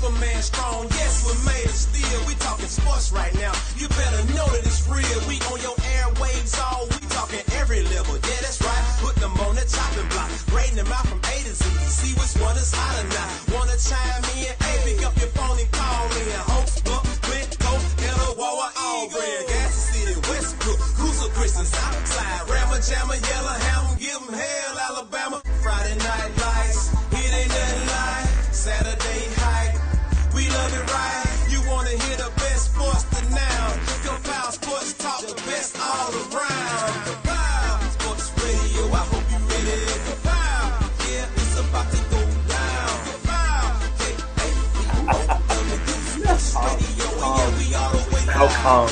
Superman strong, yes, we're made of steel. We talking sports right now. You better know that it's real. We on your airwaves all. We talking every level. Yeah, that's right. Put them on the chopping block. Rating them out from A to Z. See which one is hotter now. Wanna chime in? Hey, pick up your phone and call in. Hopes, Buck, Flint, Coast, Elder, Wawa, Auburn, Gas City, Westbrook, Coosa, Christian, Southside, Rammer, Jammer, Yellowhammer, give them hell, Alabama. Friday night lights, it ain't nothing like Saturday hype. We love it right. You wanna hear the best sports to now? Your Foul Sports talk the best all around. Foul Sports Radio, I hope you ready. Foul, yeah, it's about to go down. Foul, Sports Radio, yeah, we all the way down. How calm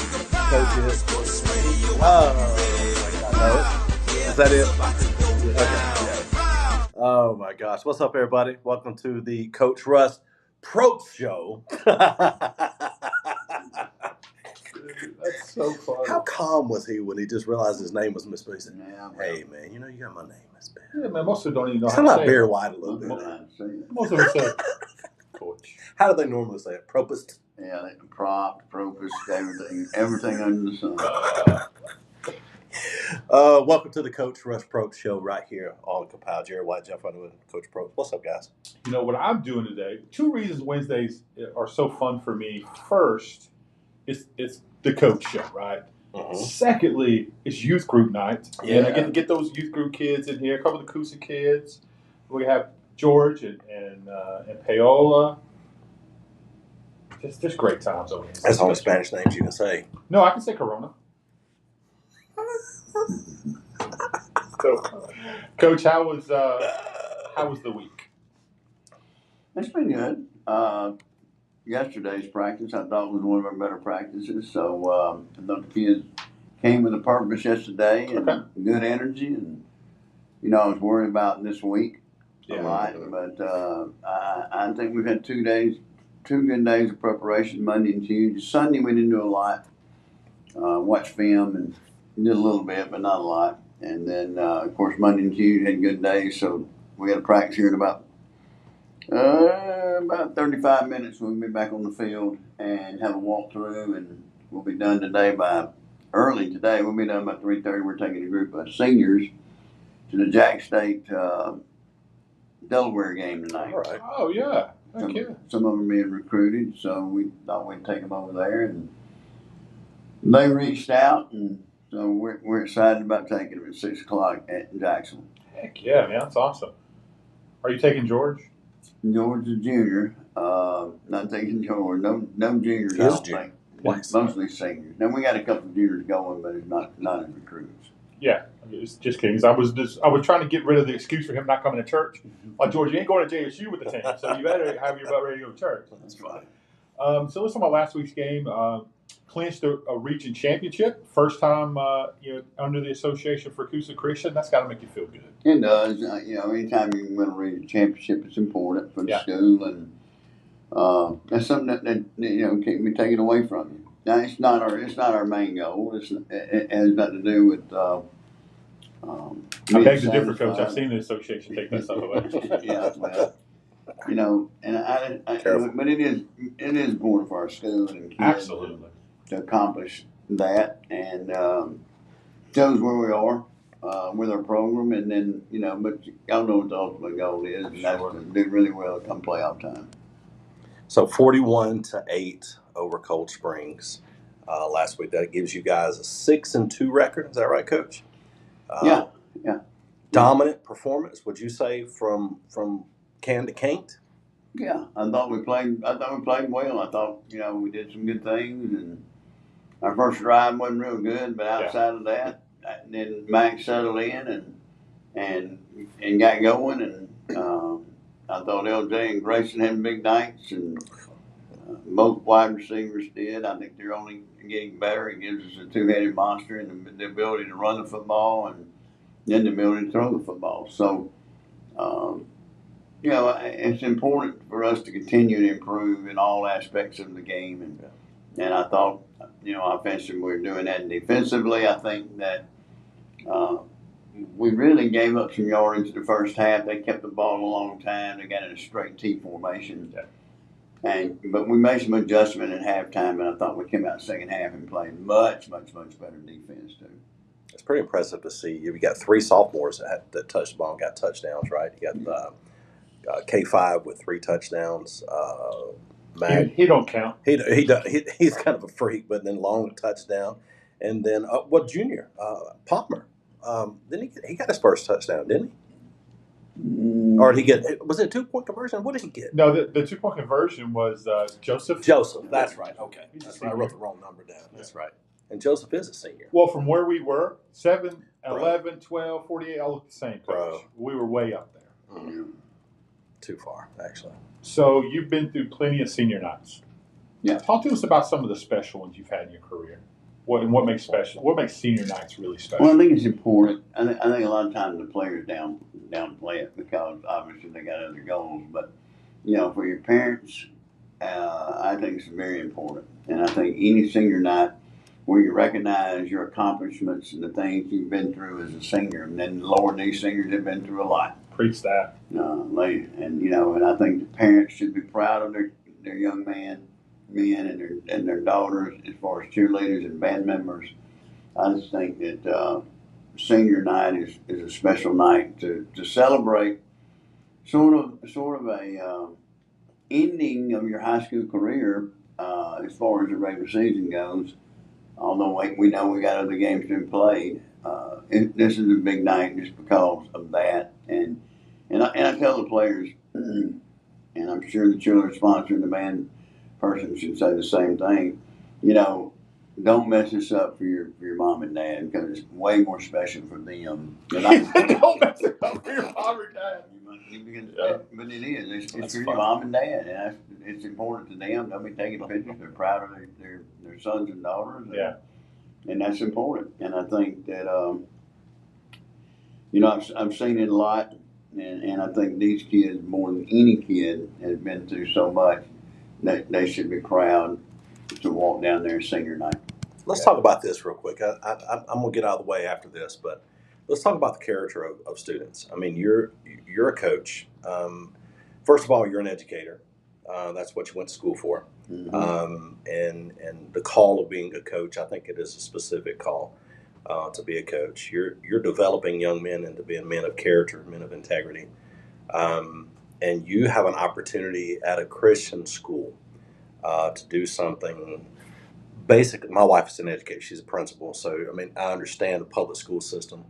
Coach is. Is that it? Okay. Oh my gosh. What's up, everybody? Welcome to the Coach Russ Propst Show. That's so funny. How calm was he when he just realized his name was misspelled? Hey, man, you know you got my name misspelled. Yeah, man, most of them don't even know Sound how to like say Bear it. White a little bit. Most of them say Coach. How do they normally say it? Propst? Yeah, they can Propst, everything under the sun. Welcome to the Coach Russ Propst Show right here on Kapow. Jared White, Jeff Underwood, Coach Propst. What's up, guys? You know what I'm doing today? 2 reasons Wednesdays are so fun for me. First, it's the coach show, right? Mm-hmm. Secondly, it's youth group night. Yeah. And I get to get those youth group kids in here, a couple of the Coosa kids. We have George and Paola. Just great times over here. That's all the Spanish names you can say. No, I can say Corona. So, Coach, how was the week? It's been good. Yesterday's practice, I thought, was one of our better practices. So I thought the kids came with a purpose yesterday and good energy. And, I was worried about this week a lot. But I think we've had 2 good days of preparation, Monday and Tuesday. Sunday, we didn't do a lot. Watched film and did a little bit, but not a lot. And then, of course, Monday and Tuesday had good days. So we had a practice here in about 35 minutes. We'll be back on the field and have a walkthrough, and we'll be done today early today. We'll be done by 3:30. We're taking a group of seniors to the Jack State Delaware game tonight. All right. Oh, yeah. Some of them being recruited, so we thought we'd take them over there. And they reached out, and so we're excited about taking them at 6 o'clock at Jackson. Heck yeah, man. That's awesome. Are you taking George? George is junior. Not taking George. No juniors. He I is don't junior. think. Nice. Mostly seniors. Now we got a couple of juniors going, but it's not as recruits. Yeah, just kidding. 'Cause I was trying to get rid of the excuse for him not coming to church. Like, George, you ain't going to JSU with the team, so you better have your butt ready to go to church. That's fine. So let's talk about last week's game. Clinched a region championship, first time under the Association for Coosa Christian. That's got to make you feel good. It does. Anytime you win a region championship, it's important for the school, and that's something that can't be taken away from you. Now, it's not our main goal. It has nothing to do with. I beg to differ, Coach. I've seen the association take that stuff away. Yeah, well, but it is important for our school and kids. Absolutely. To accomplish that, and shows where we are with our program, and then but y'all know what the ultimate goal is, and that's to do really well come playoff time. So 41-8 over Cold Springs last week. That gives you guys a 6-2 record. Is that right, Coach? Yeah. Dominant performance, would you say, from can to can't? Yeah, I thought we played well. I thought we did some good things, and our first drive wasn't real good, but outside of that, then Max settled in and got going, and I thought LJ and Grayson had big nights, and both wide receivers did. I think they're only getting better. It gives us a two-headed monster, and the ability to run the football, and then the ability to throw the football. So, it's important for us to continue to improve in all aspects of the game, and I thought, offensively we were doing that. And defensively, I think that we really gave up some yardage the first half. They kept the ball a long time. They got in a straight T formation. But we made some adjustment at halftime, and I thought we came out second half and played much better defense too. It's pretty impressive to see. You got 3 sophomores that touched the ball and got touchdowns, right? You got K5 with 3 touchdowns. He don't count. He's kind of a freak, but then Long touchdown, and then junior Palmer. Then he got his first touchdown, didn't he? Or did he get? Was it a 2-point conversion? What did he get? No, the 2-point conversion was Joseph. Joseph. That's right. Okay, That's right. I wrote the wrong number down. That's right. And Joseph is a senior. Well, from where we were, 7, 11, 12, 48, all look the same, Coach. Bro. We were way up there. Mm-hmm. Too far, actually. So you've been through plenty of senior nights. Yeah. Talk to us about some of the special ones you've had in your career. What makes special? What makes senior nights really special? Well, I think it's important. I think a lot of times the players downplay it because obviously they got other goals. But for your parents, I think it's very important. And I think any senior night where you recognize your accomplishments and the things you've been through as a senior, and then Lord, these seniors have been through a lot. Preach that. And I think the parents should be proud of their young men and their daughters as far as cheerleaders and band members. I just think that senior night is a special night to celebrate sort of a ending of your high school career as far as the regular season goes. Although we know we got other games to be played, this is a big night just because of that. And I tell the players, and I'm sure the children sponsor and the band person should say the same thing. Don't mess this up for your mom and dad because it's way more special for them. Don't mess it up for your mom or dad. But it is. It's for your mom and dad, and it's important to them. They'll be taking pictures. They're proud of their sons and daughters. And that's important. And I think that I've seen it a lot, and I think these kids more than any kid has been through so much that they should be proud to walk down there senior night. Let's talk about this real quick. I'm going to get out of the way after this, but let's talk about the character of students. I mean, you're a coach. First of all, you're an educator. That's what you went to school for. Mm-hmm. And the call of being a coach, I think it is a specific call to be a coach. You're developing young men into being men of character, men of integrity. And you have an opportunity at a Christian school to do something. Basically, my wife is an educator; she's a principal, so I mean, I understand the public school system.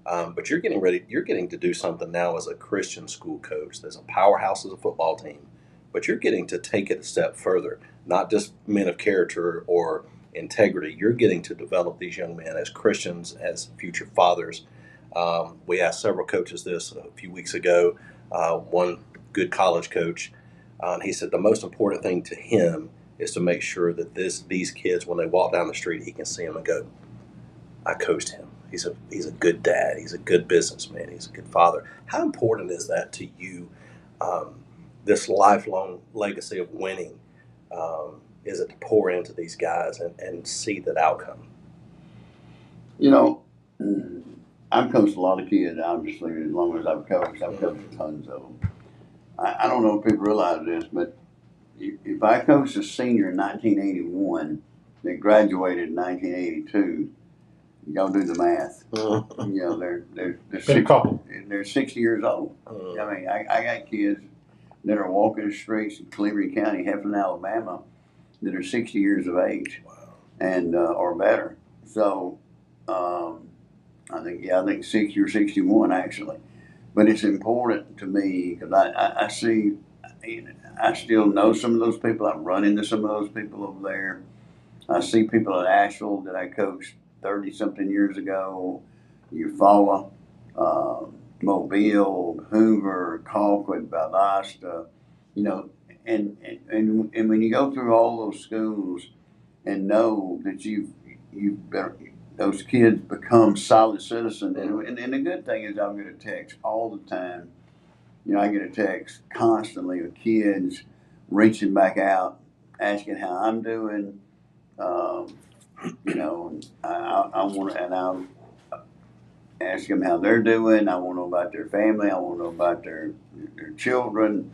But you're getting to do something now as a Christian school coach. There's a powerhouse as a football team, but you're getting to take it a step further. Not just men of character or integrity. You're getting to develop these young men as Christians, as future fathers. We asked several coaches this a few weeks ago. One good college coach, he said the most important thing to him is to make sure that these kids, when they walk down the street, he can see them and go, I coached him. He's a good dad. He's a good businessman. He's a good father. How important is that to you, this lifelong legacy of winning? Is it to pour into these guys and see that outcome? I've coached a lot of kids, obviously, as long as I've coached tons of them. I don't know if people realize this, but if I coached a senior in 1981 that graduated in 1982, y'all do the math. They're 60 years old. I mean, I got kids that are walking the streets in Cleveland County, Heflin, Alabama, that are 60 years of age, and or better. So I think 60 or 61 actually. But it's important to me because I see, I still know some of those people. I run into some of those people over there. I see people at Asheville that I coached 30-something years ago. Eufaula, Mobile, Hoover, Colquitt, Valdosta, and when you go through all those schools and know that those kids become solid citizens, and the good thing is I'll get a text all the time. I get a text constantly of kids reaching back out, asking how I'm doing. I want to, and I'll ask them how they're doing. I want to know about their family. I want to know about their children.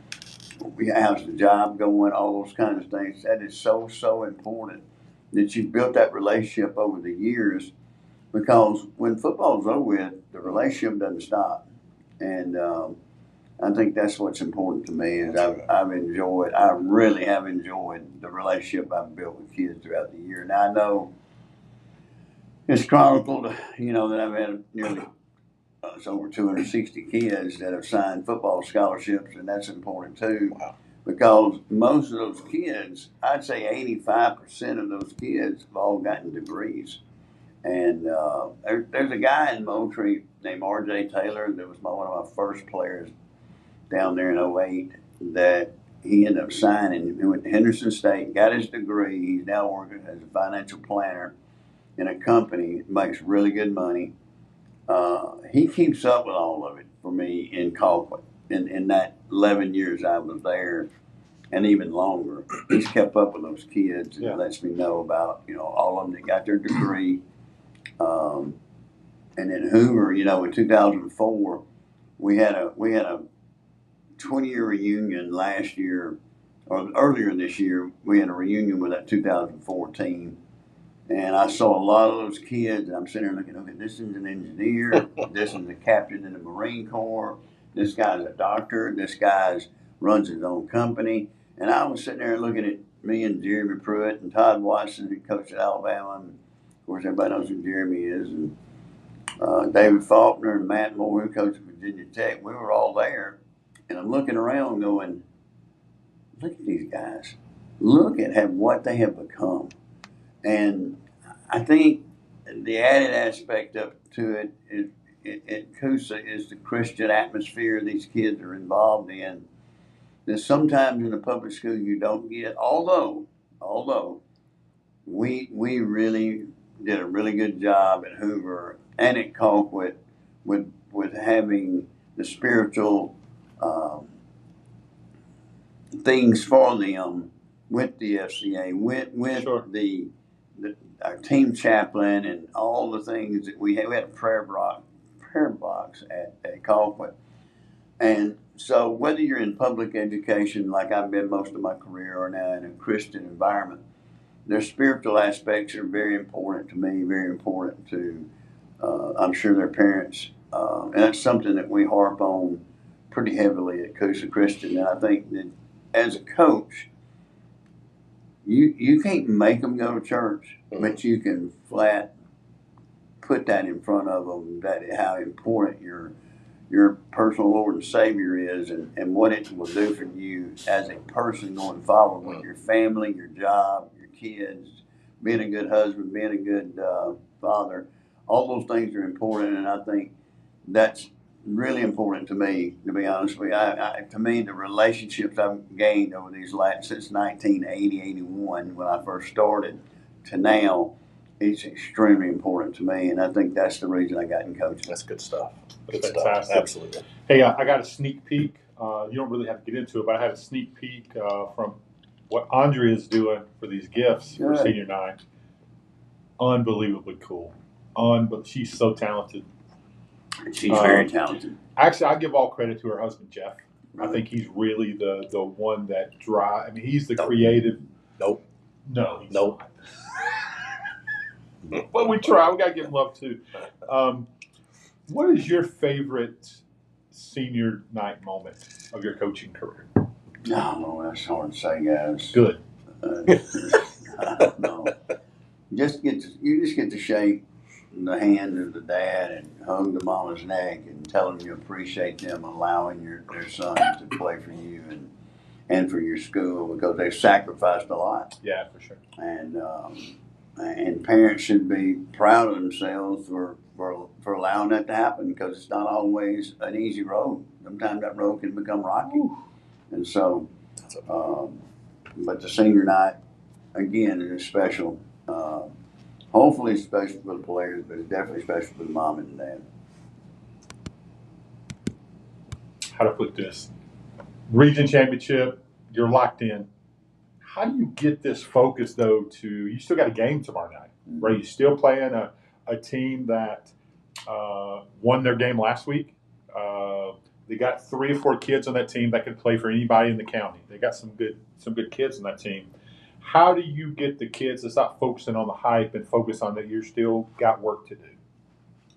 how's the job going, all those kinds of things. That is so important that you've built that relationship over the years, because when football's over with, the relationship doesn't stop. And I think that's what's important to me is I really have enjoyed the relationship I've built with kids throughout the year. Now I know it's chronicled, that I've had nearly it's over 260 kids that have signed football scholarships, and that's important too. Wow. Because most of those kids, I'd say 85% of those kids have all gotten degrees. And there's a guy in Moultrie named R.J. Taylor that was one of my first players down there in '08 that he ended up signing. He went to Henderson State, got his degree. He's now working as a financial planner in a company, makes really good money. He keeps up with all of it for me in Colquitt. In that 11 years I was there, and even longer, he's kept up with those kids and lets me know about all of them that got their degree. And in Hoover, in 2004, we had a 20-year reunion last year, or earlier this year. We had a reunion with that 2014. And I saw a lot of those kids, and I'm sitting there looking, okay, this is an engineer, this is a captain in the Marine Corps, this guy's a doctor, this guy's runs his own company. And I was sitting there looking at me and Jeremy Pruitt and Todd Watson, who coached at Alabama, and of course everybody knows who Jeremy is, and David Faulkner and Matt Moore, who coached at Virginia Tech. We were all there, and I'm looking around going, look at these guys. Look at what they have become. And I think the added aspect to it is at Coosa is the Christian atmosphere these kids are involved in. That sometimes in a public school you don't get. Although we really did a really good job at Hoover and at Colquitt with having the spiritual things for them with the FCA, with Sure. our team chaplain and all the things that we had. We had a prayer box at Colquitt. And so whether you're in public education like I've been most of my career or now in a Christian environment, their spiritual aspects are very important to me, very important to, I'm sure, their parents. And that's something that we harp on pretty heavily at Coosa Christian. And I think that as a coach, you can't make them go to church, but you can flat put that in front of them, that how important your personal Lord and Savior is, and what it will do for you as a person going forward with your family, your job, your kids, being a good husband, being a good father. All those things are important, and I think that's really important to me, to be honest with you. To me, the relationships I've gained over these since 1980, 81, when I first started, to now, it's extremely important to me, and I think that's the reason I got in coaching. That's good stuff. Good Fantastic. stuff. Absolutely. Hey, I got a sneak peek. You don't really have to get into it, but I had a sneak peek from what Andrea is doing for these gifts for Senior Night. Unbelievably cool. She's so talented. She's very talented. Actually, I give all credit to her husband, Jeff. Right. I think he's really the one that drives. I mean, he's the creative. Nope. No. He's nope. Not. But we try. We got to give him love, too. What is your favorite Senior Night moment of your coaching career? No, that's hard to say, guys. Good. No. You just get to shake the hand of the dad and hug the mama's neck and tell them you appreciate them allowing their son to play for you and for your school, because they've sacrificed a lot. Yeah, for sure. And parents should be proud of themselves for allowing that to happen, because it's not always an easy road. Sometimes that road can become rocky. Ooh. And so, but the Senior Night, again, is special. Hopefully it's special for the players, but it's definitely special for the mom and the dad. How to put this? Region championship, you're locked in. How do you get this focus, though, you still got a game tomorrow night, right? You're still playing a team that won their game last week. They got 3 or 4 kids on that team that could play for anybody in the county. They got some good kids on that team. How do you get the kids to stop focusing on the hype and focus on that you're still got work to do?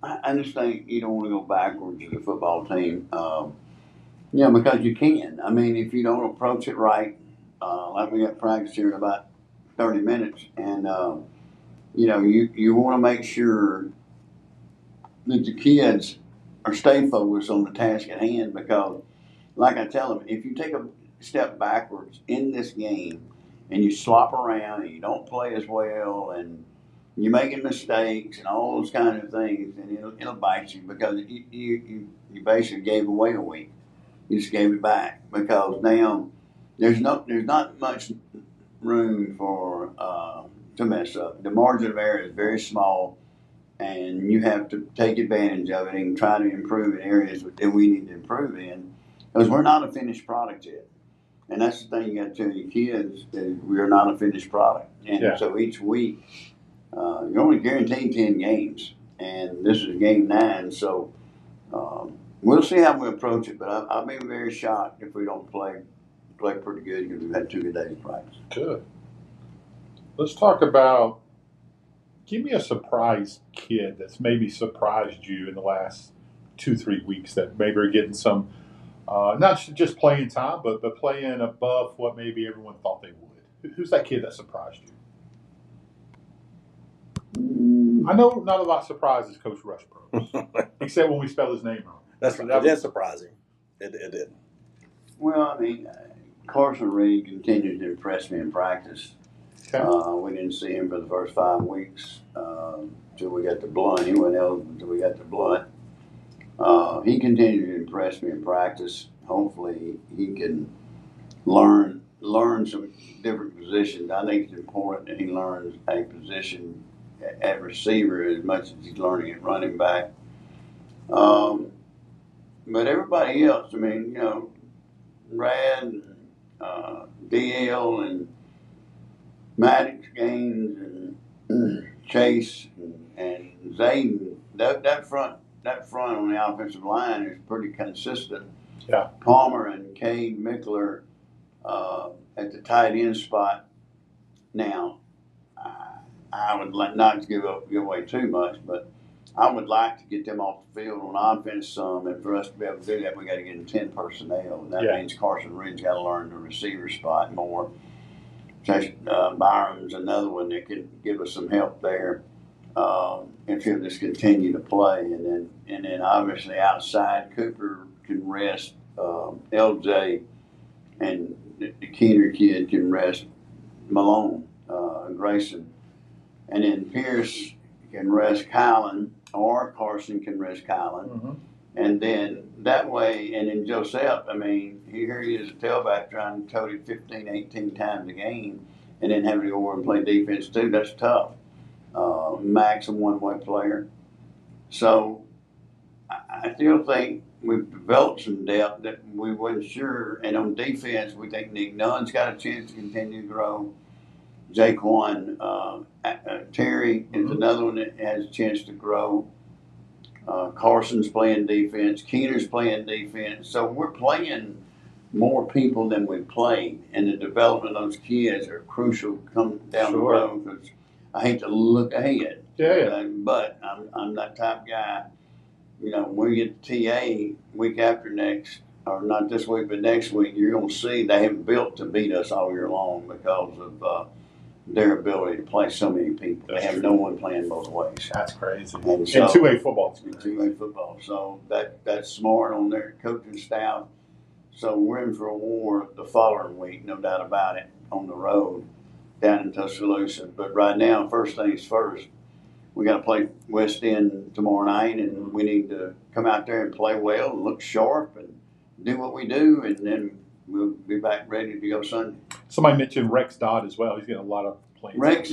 I just think you don't want to go backwards as a football team. Because you can. I mean, if you don't approach it right, like we got practice here in about 30 minutes, and you want to make sure that the kids are stay focused on the task at hand, because, like I tell them, if you take a step backwards in this game and you slop around and you don't play as well and you're making mistakes and all those kind of things, and it'll bite you, because you basically gave away a week. You just gave it back, because now there's not much room for to mess up. The margin of error is very small, and you have to take advantage of it and try to improve in areas that we need to improve in, because we're not a finished product yet. And that's the thing you got to tell your kids, that we're not a finished product. And so each week, you're only guaranteed 10 games, and this is game 9. So we'll see how we approach it, but I'll be very shocked if we don't play pretty good, because we've had 2 good days of practice. Good. Let's talk about, give me a surprise kid that's maybe surprised you in the last 2-3 weeks, that maybe are getting some, not just playing time, but playing above what maybe everyone thought they would. Who's that kid that surprised you? I know not a lot surprises Coach Rush Propst, except when we spell his name wrong. It did surprise him. It did. Well, I mean, Carson Reed continues to impress me in practice. Okay. We didn't see him for the first 5 weeks till we got the blunt. He wasn't eligible until we got the blunt. He continued to impress me in practice. Hopefully, he can learn some different positions. I think it's important that he learns a position at receiver as much as he's learning at running back. But everybody else, I mean, Brad, DL, and Maddox Gaines, and Chase, and Zayden, that front on the offensive line is pretty consistent. Yeah. Palmer and Cade Mickler at the tight end spot. Now, I would not to give away too much, but I would like to get them off the field on offense some, and for us to be able to do that, we got to get in 10 personnel, and that means Carson Reed's got to learn the receiver spot more. Byron's another one that can give us some help there if he'll just continue to play, and then obviously outside Cooper can rest LJ, and the Keener kid can rest Malone, Grayson, and then Pierce can rest Kylan, or Carson can rest Kylan. Mm-hmm. And then that way, and then Joseph, I mean, here he is a tailback trying to tote it 15, 18 times a game, and then having to go over and play defense too. That's tough. Max, a one-way player. So I still think we've developed some depth that we weren't sure. And on defense, we think Nick Nunn's got a chance to continue to grow. Jaquan Terry is another one that has a chance to grow. Carson's playing defense. Keener's playing defense. So we're playing more people than we've played, and the development of those kids are crucial come down the road, because I hate to look ahead. But I'm that type of guy. When we get to TA week after next, or not this week, but next week, you're going to see they haven't built to beat us all year long because of their ability to play so many people. They have no one playing both ways. That's crazy. And so, 2A football. In 2A football. So that's smart on their coaching staff. So we're in for a war the following week, no doubt about it, on the road down in Tuscaloosa. But right now, first things first, we got to play West End tomorrow night, and we need to come out there and play well and look sharp and do what we do, and then we'll be back ready to go Sunday. Somebody mentioned Rex Dodd as well. He's getting a lot of playing. Rex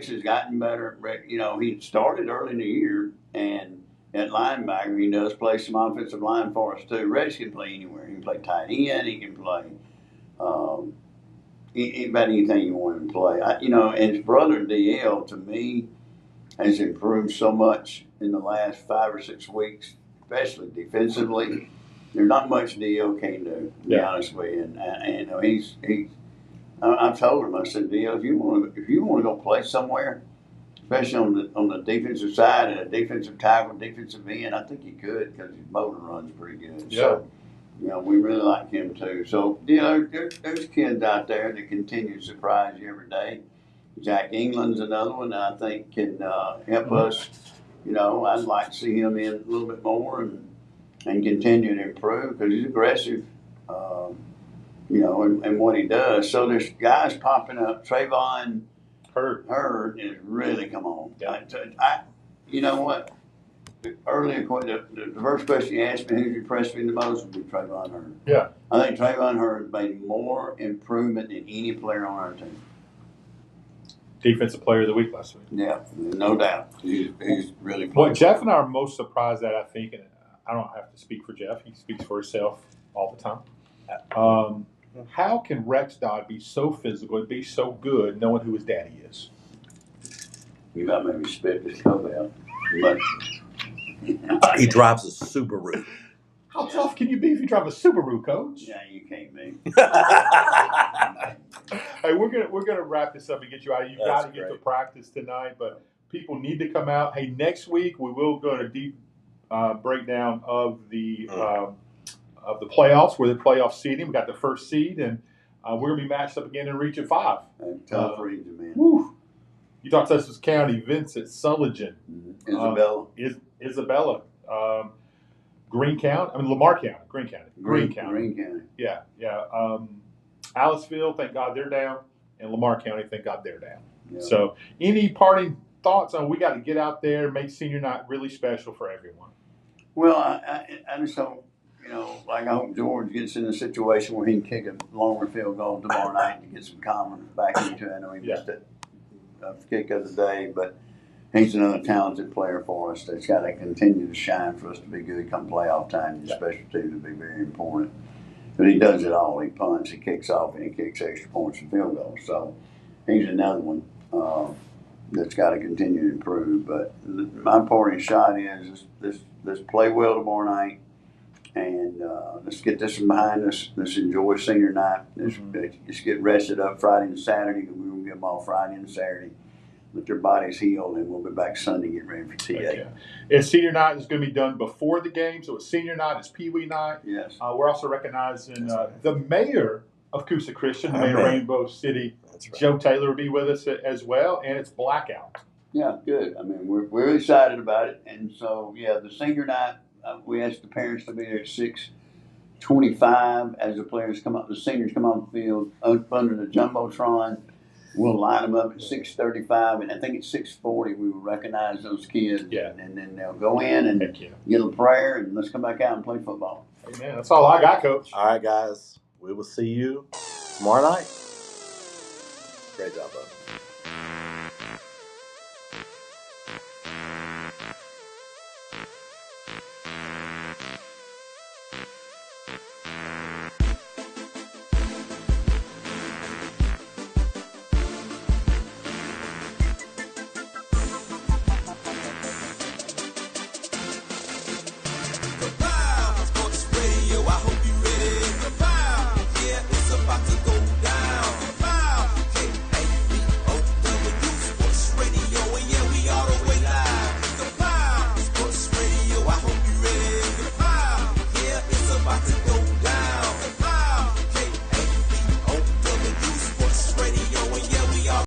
has gotten better. He started early in the year, and at linebacker, he does play some offensive line for us too. Rex can play anywhere. He can play tight end. He can play about anything you want him to play. And his brother DL, to me, has improved so much in the last 5 or 6 weeks, especially defensively. there's not much Dio can do, to be honest with you. And you know, he's I've told him, I said, Dio, if you want to go play somewhere, especially on the defensive side and a defensive tackle, defensive end, I think you could because his motor runs pretty good. Yeah. So, you know, we really like him too. So, you know, there's kids out there that continue to surprise you every day. Jack England's another one that I think can help us. You know, I'd like to see him in a little bit more and continue to improve because he's aggressive, you know, and what he does. So there's guys popping up. Trayvon Hurd is really come on. Yeah. You know what? Earlier, the first question you asked me, who's impressed me the most, would be Trayvon Hurd. Yeah. I think Trayvon Hurd made more improvement than any player on our team. Defensive Player of the Week last week. Yeah, no doubt. He's really What Jeff and I are most surprised at, I think, and I don't have to speak for Jeff. He speaks for himself all the time. How can Rex Dodd be so physical and be so good knowing who his daddy is? You got maybe spit this coat out. But He drives a Subaru. How tough can you be if you drive a Subaru, Coach? yeah, you can't be. Hey, we're gonna wrap this up and get you out. You've got to get to great. practice tonight, but people need to come out. Hey, next week we will go to deep breakdown of the playoffs. We're the playoff seeding. We got the first seed, and we're gonna be matched up again in Region 5. Tough region, man. Whew. You talk Sussex County, Vincent, Sullivan, Isabella. Isabella, Greene County. I mean Lamar County, Greene County. Greene County. Yeah. Aliceville, thank God they're down, and Lamar County, thank God they're down. Yeah. So, any parting thoughts on we got to get out there and make senior night really special for everyone? Well, I just hope, you know, like I hope George gets in a situation where he can kick a longer field goal tomorrow night to get some confidence back into it. I know he missed it kick of the day, but he's another talented player for us that's got to continue to shine for us to be good come playoff time. His special teams will be very important. But he does it all. He punts, he kicks off, and he kicks extra points and field goals. So he's another one that's got to continue to improve. But my parting shot is let's play well tomorrow night, and let's get this one behind us. Let's enjoy senior night. Let's get rested up Friday and Saturday, because we're going to get them all Friday and Saturday. Let their bodies heal, and we'll be back Sunday getting ready for TA. Okay. And senior night is going to be done before the game, so it's senior night, it's Pee Wee night. Yes. We're also recognizing the mayor of Coosa Christian, the mayor of Rainbow City, Joe Taylor, will be with us as well, and it's blackout. Yeah, good. I mean, we're excited about it, and so the senior night, we asked the parents to be there at 6:25 as the players come up, the seniors come on the field up under the jumbotron. We'll line them up at 6:35, and I think at 6:40 we will recognize those kids. Yeah. And then they'll go in and get a prayer, and let's come back out and play football. Amen. That's all I got, Coach. All right, guys. We will see you tomorrow night. Great job, bud.